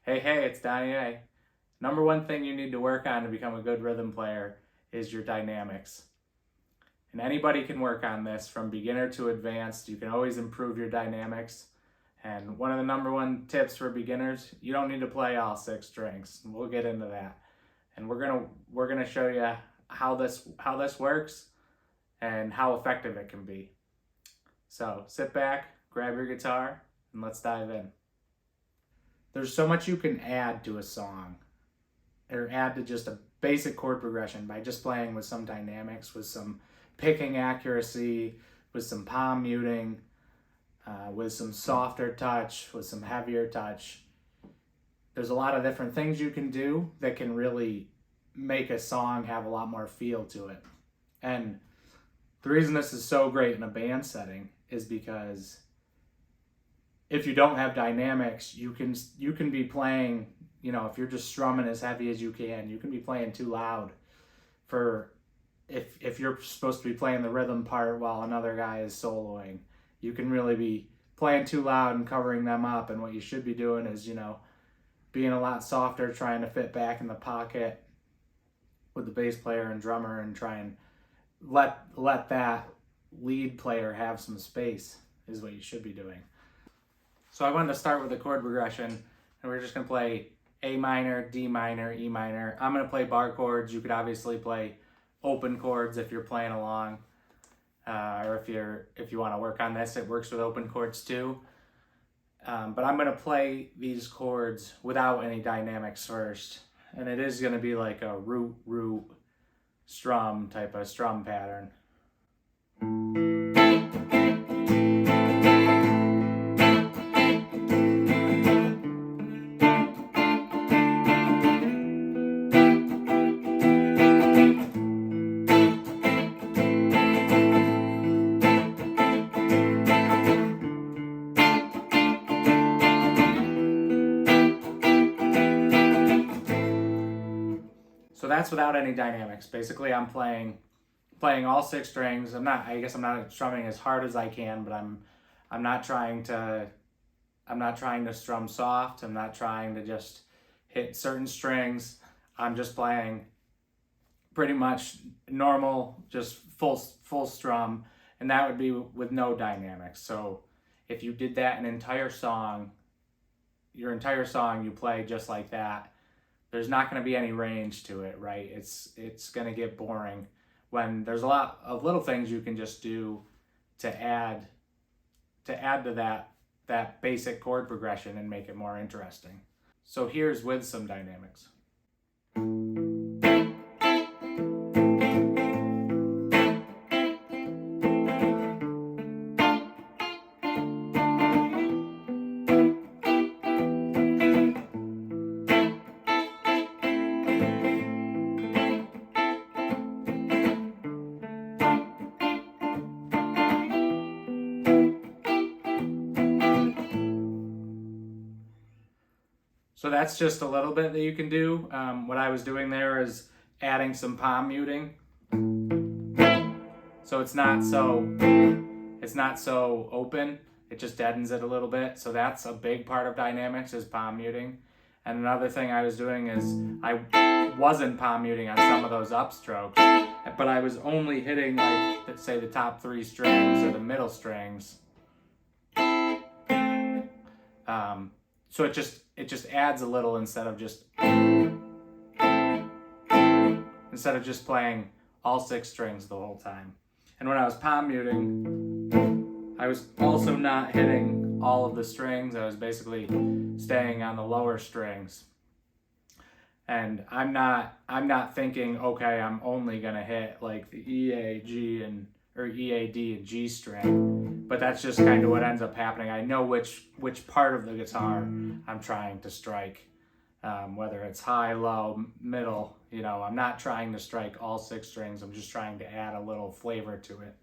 Hey, it's Donny. Number one thing you need to work on to become a good rhythm player is your dynamics. And anybody can work on this from beginner to advanced. You can always improve your dynamics. And one of the number one tips for beginners, you don't need to play all six strings. We'll get into that. And we're gonna show you how this works and how effective it can be. So sit back, grab your guitar, and let's dive in. There's so much you can add to a song or add to just a basic chord progression by just playing with some dynamics, with some picking accuracy, with some palm muting, with some softer touch, with some heavier touch. There's a lot of different things you can do that can really make a song have a lot more feel to it. And the reason this is so great in a band setting is because if you don't have dynamics, you can be playing, if you're just strumming as heavy as you can be playing too loud for if you're supposed to be playing the rhythm part while another guy is soloing. You can really be playing too loud and covering them up, and what you should be doing is, being a lot softer, trying to fit back in the pocket with the bass player and drummer and try and let that lead player have some space is what you should be doing. So I wanted to start with the chord progression, and we're just going to play A minor, D minor, E minor. I'm going to play bar chords. You could obviously play open chords if you're playing along, or if you want to work on this, it works with open chords too. But I'm going to play these chords without any dynamics first, and it is going to be like a root strum type of strum pattern. So that's without any dynamics. Basically, I'm playing all six strings. I guess I'm not strumming as hard as I can, but I'm not trying to strum soft. I'm not trying to just hit certain strings. I'm just playing pretty much normal, just full strum, and that would be with no dynamics. So if you did that your entire song you play just like that, there's not going to be any range to it, right? It's going to get boring when there's a lot of little things you can just do to add to that basic chord progression and make it more interesting. So here's with some dynamics. So that's just a little bit that you can do. What I was doing there is adding some palm muting. So it's not so open. It just deadens it a little bit. So that's a big part of dynamics is palm muting. And another thing I was doing is I wasn't palm muting on some of those upstrokes, but I was only hitting, like, let's say the top three strings or the middle strings. So it just adds a little instead of just playing all six strings the whole time. And when I was palm muting, I was also not hitting all of the strings. I was basically staying on the lower strings. And I'm not thinking, okay, I'm only gonna hit like the E, A, G, or E, A, D, and G string. But that's just kind of what ends up happening. I know which part of the guitar I'm trying to strike, whether it's high, low, middle. I'm not trying to strike all six strings. I'm just trying to add a little flavor to it.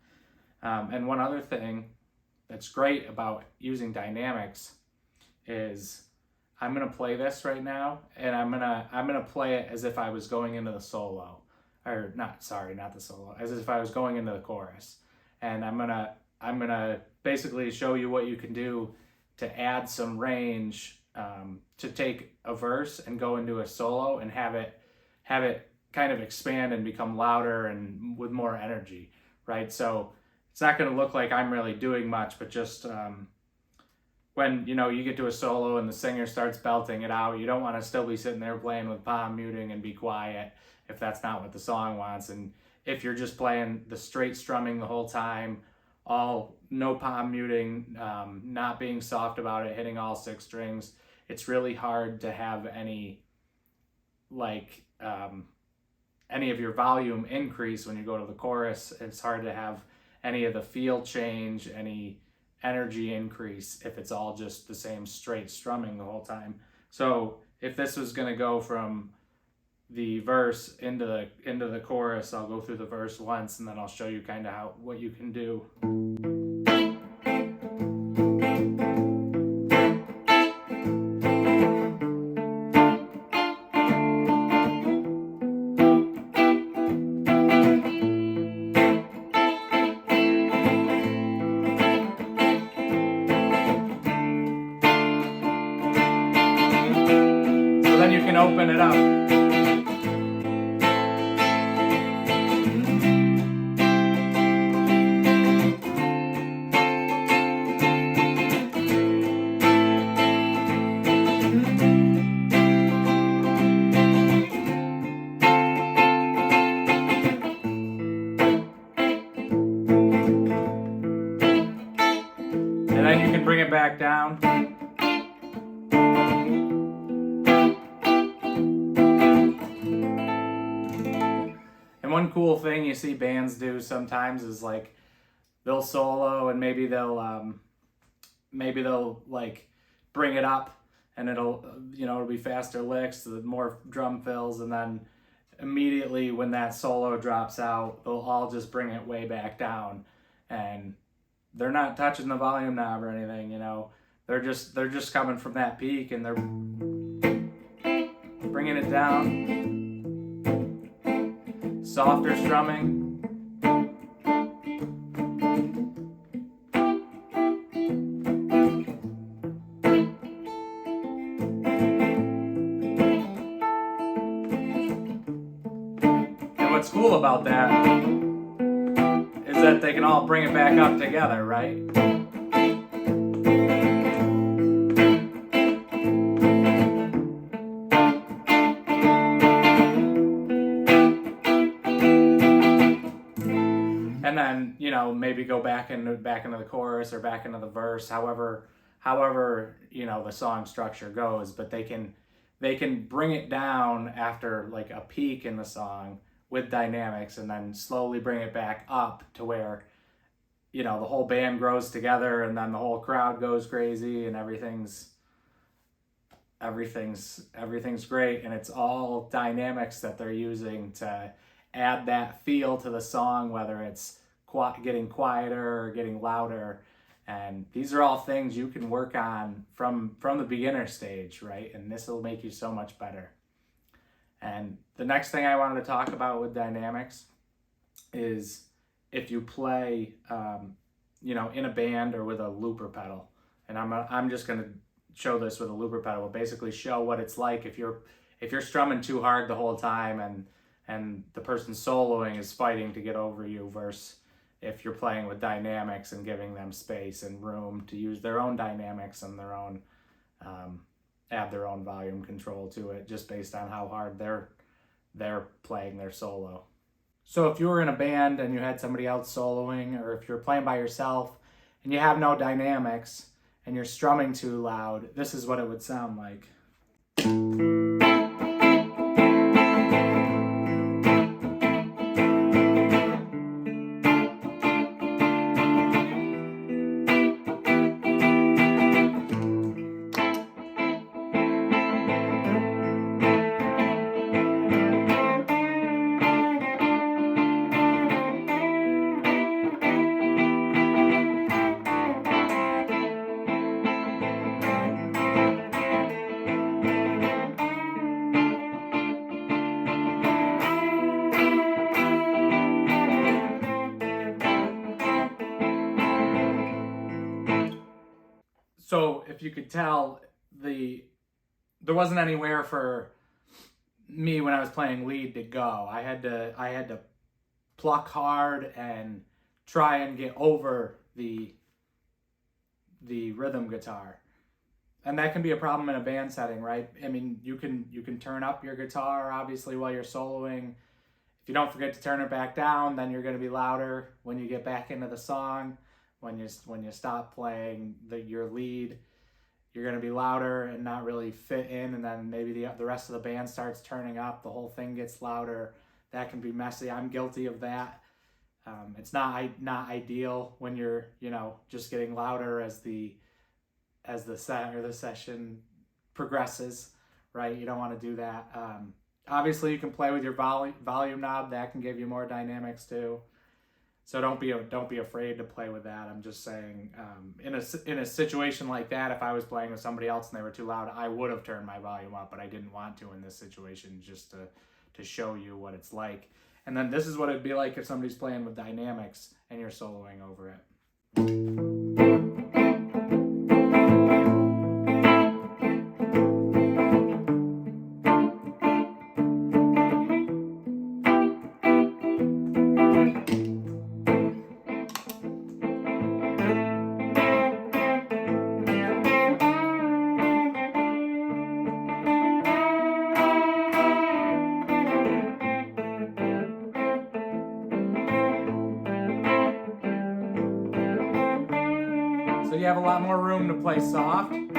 And one other thing that's great about using dynamics is I'm gonna play this right now, and I'm gonna play it as if I was going into the solo, or not the solo, as if I was going into the chorus, and I'm gonna basically show you what you can do to add some range to take a verse and go into a solo and have it kind of expand and become louder and with more energy, right? So it's not going to look like I'm really doing much, but just when you get to a solo and the singer starts belting it out, you don't want to still be sitting there playing with palm muting and be quiet if that's not what the song wants. And if you're just playing the straight strumming the whole time, all no palm muting, not being soft about it, hitting all 6 strings, it's really hard to have any like any of your volume increase when you go to the chorus. It's hard to have any of the feel change, any energy increase if it's all just the same straight strumming the whole time. So if this was going to go from the verse into the chorus, I'll go through the verse once and then I'll show you kind of what you can do. Then you can open it up. And then you can bring it back down. And one cool thing you see bands do sometimes is like they'll solo and maybe they'll like bring it up and it'll be faster licks, the more drum fills, and then immediately when that solo drops out, they'll all just bring it way back down, and they're not touching the volume knob or anything, they're just coming from that peak and they're bringing it down. Softer strumming. And what's cool about that is that they can all bring it back up together, right? And then maybe go back into the chorus or back into the verse, however the song structure goes. But they can bring it down after like a peak in the song with dynamics, and then slowly bring it back up to where the whole band grows together, and then the whole crowd goes crazy, and everything's great, and it's all dynamics that they're using to add that feel to the song, whether it's getting quieter or getting louder. And these are all things you can work on from the beginner stage, right? And this will make you so much better. And the next thing I wanted to talk about with dynamics is if you play in a band or with a looper pedal. And I'm just going to show this with a looper pedal. We'll basically show what it's like if you're strumming too hard the whole time and the person soloing is fighting to get over you, versus if you're playing with dynamics and giving them space and room to use their own dynamics and their own add their own volume control to it, just based on how hard they're playing their solo. So if you were in a band and you had somebody else soloing, or if you're playing by yourself and you have no dynamics and you're strumming too loud, this is what it would sound like. So if you could tell, there wasn't anywhere for me when I was playing lead to go. I had to pluck hard and try and get over the rhythm guitar. And that can be a problem in a band setting, right? I mean, you can turn up your guitar obviously while you're soloing. If you don't forget to turn it back down, then you're going to be louder when you get back into the song. When you stop playing your lead, you're going to be louder and not really fit in, and then maybe the rest of the band starts turning up, the whole thing gets louder. That can be messy. I'm guilty of that. It's not ideal when you're just getting louder as the set or the session progresses, right? You don't want to do that. Obviously, you can play with your volume knob. That can give you more dynamics too. So don't be afraid to play with that. I'm just saying, in a situation like that, if I was playing with somebody else and they were too loud, I would have turned my volume up, but I didn't want to in this situation, just to show you what it's like. And then this is what it'd be like if somebody's playing with dynamics and you're soloing over it. So you have a lot more room to play soft. And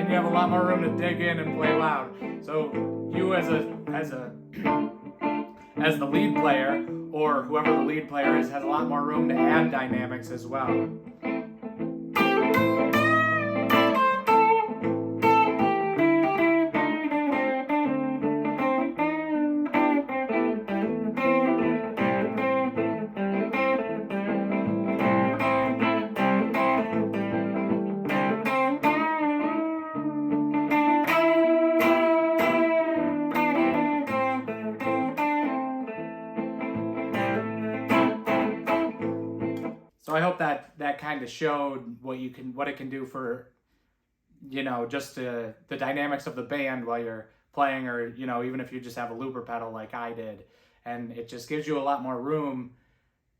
you have a lot more room to dig in and play loud. So you as the lead player, or whoever the lead player is, has a lot more room to add dynamics as well. So I hope that kind of showed what it can do for, just the dynamics of the band while you're playing, or even if you just have a looper pedal like I did, and it just gives you a lot more room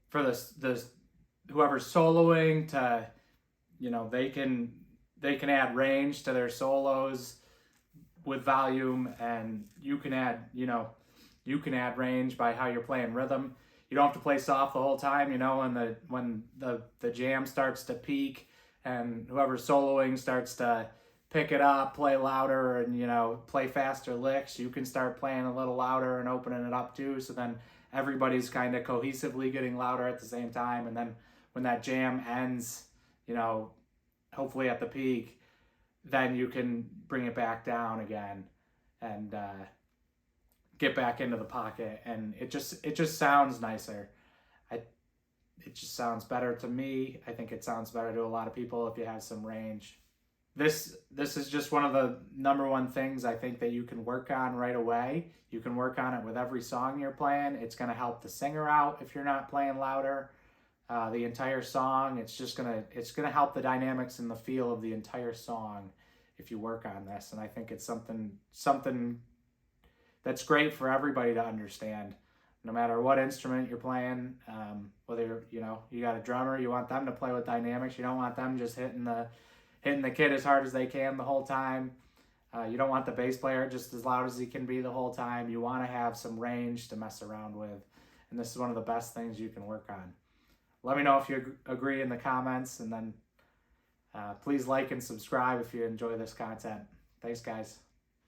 for the whoever's soloing to, they can add range to their solos with volume, and you can add range by how you're playing rhythm. You don't have to play soft the whole time, when the jam starts to peak and whoever's soloing starts to pick it up, play louder, and play faster licks, you can start playing a little louder and opening it up too, so then everybody's kind of cohesively getting louder at the same time. And then when that jam ends, hopefully at the peak, then you can bring it back down again and get back into the pocket, and it just sounds nicer. It just sounds better to me. I think it sounds better to a lot of people if you have some range. This is just one of the number one things I think that you can work on right away. You can work on it with every song you're playing. It's going to help the singer out if you're not playing louder. The entire song, it's gonna help the dynamics and the feel of the entire song if you work on this. And I think it's something that's great for everybody to understand, no matter what instrument you're playing. Whether you got a drummer, you want them to play with dynamics. You don't want them just hitting the kit as hard as they can the whole time. You don't want the bass player just as loud as he can be the whole time. You want to have some range to mess around with, and this is one of the best things you can work on. Let me know if you agree in the comments, and then please like and subscribe if you enjoy this content. Thanks, guys.